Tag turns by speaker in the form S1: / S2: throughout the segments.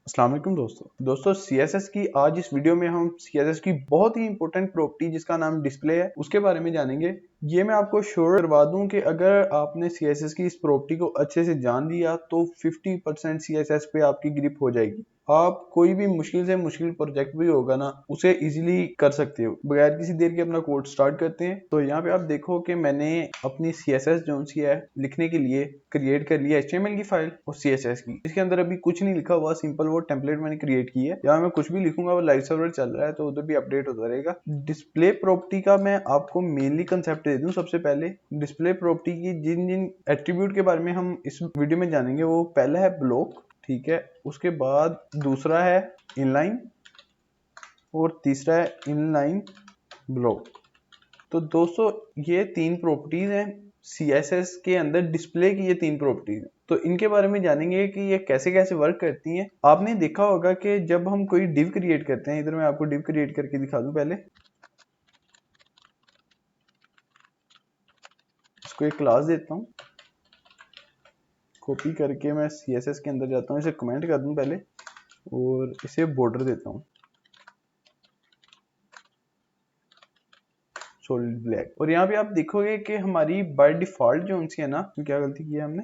S1: अस्सलाम वालेकुम दोस्तों CSS की आज इस वीडियो में हम CSS की बहुत ही इंपॉर्टेंट प्रॉपर्टी जिसका नाम डिस्प्ले है उसके बारे में जानेंगे। ये मैं आपको श्योर करवा दूं कि अगर आपने CSS की इस प्रॉपर्टी को अच्छे से जान लिया तो 50% CSS पे आपकी ग्रिप हो जाएगी। आप कोई भी मुश्किल से मुश्किल प्रोजेक्ट भी होगा ना उसे इजीली कर सकते हो। बगैर किसी देर के अपना कोड स्टार्ट करते हैं। तो यहाँ पे आप देखो कि मैंने अपनी CSS जो सी है लिखने के लिए क्रिएट कर लिया HTML की फाइल और CSS की। इसके अंदर अभी कुछ नहीं लिखा हुआ, सिंपल वो टेम्पलेट मैंने क्रिएट की है। यहाँ मैं कुछ भी लिखूंगा वो लाइव सर्वर चल रहा है तो उधर भी अपडेट होता रहेगा। डिस्प्ले प्रॉपर्टी का मैं आपको मेनली कंसेप्ट दे दूं। सबसे पहले डिस्प्ले प्रॉपर्टी की जिन जिन एट्रीब्यूट के बारे में हम इस वीडियो में जानेंगे, वो पहला है ब्लॉक, ठीक है, उसके बाद दूसरा है इनलाइन और तीसरा है इनलाइन ब्लॉक। तो दोस्तों ये तीन प्रॉपर्टीज हैं CSS के अंदर, डिस्प्ले की ये तीन प्रॉपर्टीज हैं। तो इनके बारे में जानेंगे कि ये कैसे कैसे वर्क करती हैं। आपने देखा होगा कि जब हम कोई डिव क्रिएट करते हैं, इधर मैं आपको डिव क्रिएट करके दिखा दूं। पहले इसको एक क्लास देता हूं, कॉपी करके मैं CSS के अंदर जाता हूं, इसे कमेंट कर दूं पहले और इसे बॉर्डर देता हूं सॉलिड ब्लैक। और यहाँ पे आप देखोगे कि हमारी बाय डिफॉल्ट जो सी है ना, क्या गलती की है हमने,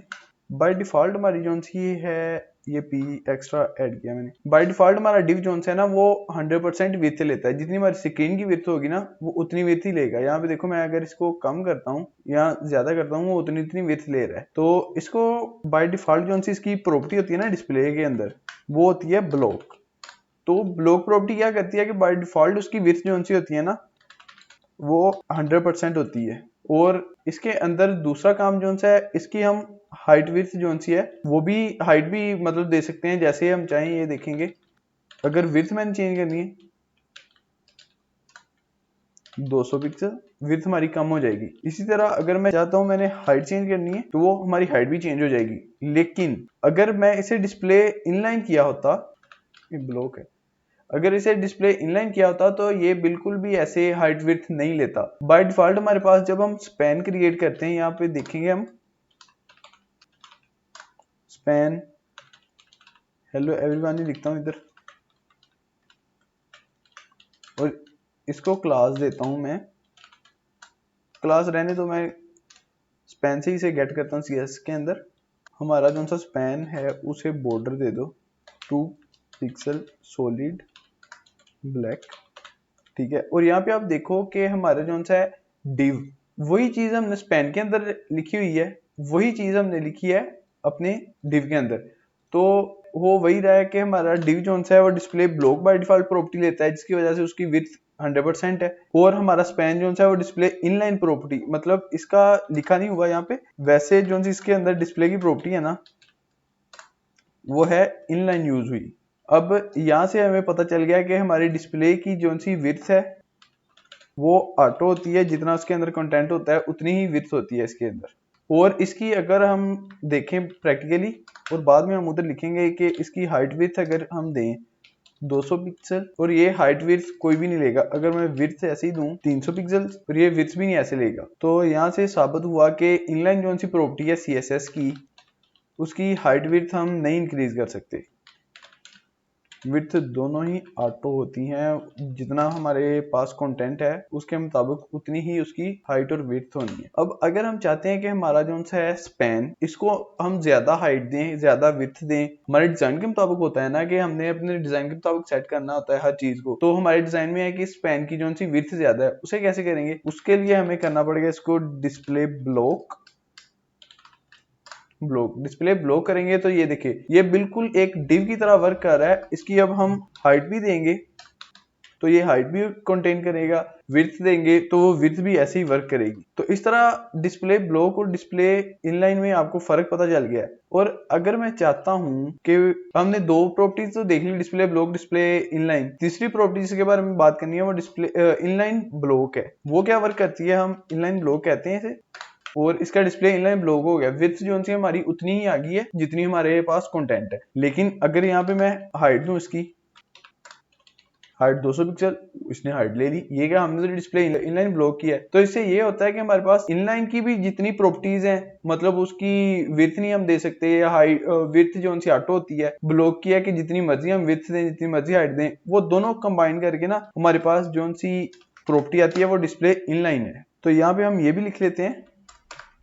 S1: बाय डिफॉल्ट हमारी जो सी है, ये पी एक्स्ट्रा ऐड किया मैंने। बाय डिफॉल्ट हमारा डिव जो है ना वो 100% विड्थ लेता है। जितनी हमारी स्क्रीन की विड्थ होगी ना वो उतनी विड्थ ही लेगा। यहाँ पे देखो मैं अगर इसको कम करता हूँ या ज्यादा करता हूँ वो उतनी विड्थ ले रहा है। तो इसको बाय डिफॉल्ट जो सी इसकी प्रॉपर्टी होती है ना डिस्प्ले के अंदर, वो होती है ब्लॉक। तो ब्लॉक प्रॉपर्टी क्या करती है कि बाय डिफॉल्ट उसकी विड्थ जो सी होती है ना वो 100% होती है। और इसके अंदर दूसरा काम जो सा है, इसकी हम हाइट विड्थ जो सी है वो भी हाइट भी मतलब दे सकते हैं जैसे हम चाहें। ये देखेंगे अगर विड्थ मैंने चेंज करनी है 200 पिक्सल, विड्थ हमारी कम हो जाएगी। इसी तरह अगर मैं चाहता हूं मैंने हाइट चेंज करनी है तो वो हमारी हाइट भी चेंज हो जाएगी। लेकिन अगर मैं इसे डिस्प्ले इनलाइन किया होता, ये ब्लॉक है, अगर इसे डिस्प्ले इनलाइन किया होता तो ये बिल्कुल भी ऐसे हाइट विड्थ नहीं लेता। बाय डिफॉल्ट हमारे पास जब हम स्पैन क्रिएट करते हैं, यहाँ पे देखेंगे हम स्पैन हेलो एवरीवन ही लिखता हूं इधर और इसको क्लास देता हूं मैं। क्लास रहने तो मैं स्पैन से ही इसे गेट करता हूं CSS के अंदर। हमारा जो सा स्पैन है उसे बॉर्डर दे दो 2 पिक्सल सॉलिड ब्लैक, ठीक है। और यहाँ पे आप देखो कि हमारा जो सा है डिव, वही चीज हमने स्पैन के अंदर लिखी हुई है, वही चीज हमने लिखी है अपने डिव के अंदर। तो वो वही रहा है कि हमारा डिव जो सा है वो display block by default property लेता है, जिसकी वजह से उसकी विड्थ 100% है। और हमारा स्पैन जो है वो डिस्प्ले इनलाइन प्रॉपर्टी, मतलब इसका लिखा नहीं हुआ यहाँ पे, वैसे जो इसके अंदर डिस्प्ले की प्रॉपर्टी है ना वो है इनलाइन यूज हुई। अब यहाँ से हमें पता चल गया कि हमारी डिस्प्ले की जो सी विड्थ है वो ऑटो होती है, जितना उसके अंदर कंटेंट होता है उतनी ही विड्थ होती है इसके अंदर। और इसकी अगर हम देखें प्रैक्टिकली और बाद में हम उधर लिखेंगे कि इसकी हाइट विड्थ अगर हम दें 200 पिक्सल और ये हाइट विड्थ कोई भी नहीं लेगा। अगर मैं विड्थ ऐसे ही दूं 300 पिक्सल और ये विड्थ भी नहीं ऐसे लेगा। तो यहाँ से साबित हुआ कि इनलाइन जो सी प्रॉपर्टी है CSS की, उसकी हाइट विड्थ हम नहीं इंक्रीज कर सकते। विड्थ दोनों ही ऑटो होती हैं, जितना हमारे पास कंटेंट है उसके मुताबिक उतनी ही उसकी हाइट और विड्थ होनी है। अब अगर हम चाहते हैं कि हमारा जो है स्पैन, इसको हम ज्यादा हाइट दें ज्यादा विड्थ दें, हमारे डिजाइन के मुताबिक होता है ना कि हमने अपने डिजाइन के मुताबिक सेट करना होता है हर चीज को। तो हमारे डिजाइन में है कि स्पैन की जो सी विड्थ ज्यादा है, उसे कैसे करेंगे? उसके लिए हमें करना पड़ेगा इसको डिस्प्ले ब्लॉक डिस्प्ले ब्लॉक करेंगे। तो ये देखिए ये बिल्कुल एक डिव की तरह वर्क कर रहा है। इसकी अब हम हाइट भी देंगे तो ये हाइट भी कंटेन करेगा, विड्थ देंगे तो वो विड्थ भी ऐसे ही वर्क करेगी। तो इस तरह डिस्प्ले ब्लॉक और डिस्प्ले इनलाइन में आपको फर्क पता चल गया है। और अगर मैं चाहता हूं कि हमने दो प्रॉपर्टीज तो देख ली, डिस्प्ले ब्लॉक डिस्प्ले इनलाइन, तीसरी प्रॉपर्टीज के बारे में बात करनी है, वो डिस्प्ले इनलाइन ब्लॉक है। वो क्या वर्क करती है, हम इनलाइन ब्लॉक कहते हैं इसे। और इसका डिस्प्ले इनलाइन ब्लॉक हो गया। विड्थ जो है हमारी उतनी ही आ गई है जितनी हमारे पास कंटेंट है। लेकिन अगर यहाँ पे मैं हाइट दूं, इसकी हाइट 200 पिक्सल, इसने हाइट ले ली। ये क्या, हमने तो डिस्प्ले इनलाइन ब्लॉक किया है। तो इससे ये होता है कि हमारे पास इनलाइन की भी जितनी प्रॉपर्टीज हैं, मतलब उसकी विड्थ नहीं हम दे सकते, या हाइट विड्थ जो उनसे ऑटो होती है, ब्लॉक किया कि जितनी मर्जी हम विड्थ दें जितनी मर्जी हाइट दें, वो दोनों कंबाइन करके ना हमारे पास जो सी प्रॉपर्टी आती है वो डिस्प्ले इनलाइन है। तो यहाँ पे हम ये भी लिख लेते हैं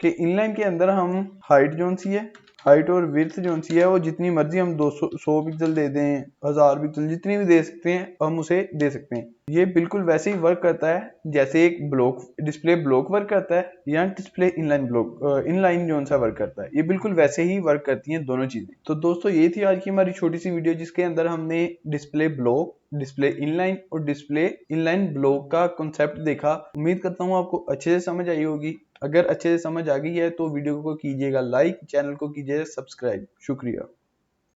S1: कि इनलाइन के अंदर हम हाइट जो सी है, हाइट और विड्थ जो सी है वो जितनी मर्जी हम 100 पिक्सल दे दें, 1000 पिक्सल, जितनी भी दे सकते हैं हम उसे दे सकते हैं। ये बिल्कुल वैसे ही वर्क करता है जैसे एक ब्लॉक डिस्प्ले ब्लॉक वर्क करता है, या डिस्प्ले इनलाइन ब्लॉक इनलाइन जो सा वर्क करता है, ये बिल्कुल वैसे ही वर्क करती हैं दोनों चीजें। तो दोस्तों ये थी आज की हमारी छोटी सी वीडियो, जिसके अंदर हमने डिस्प्ले ब्लॉक, डिस्प्ले इनलाइन और डिस्प्ले इनलाइन ब्लॉक का कॉन्सेप्ट देखा। उम्मीद करता हूँ आपको अच्छे से समझ आई होगी। अगर अच्छे से समझ आ गई है तो वीडियो को कीजिएगा लाइक, चैनल को कीजिएगा सब्सक्राइब। शुक्रिया।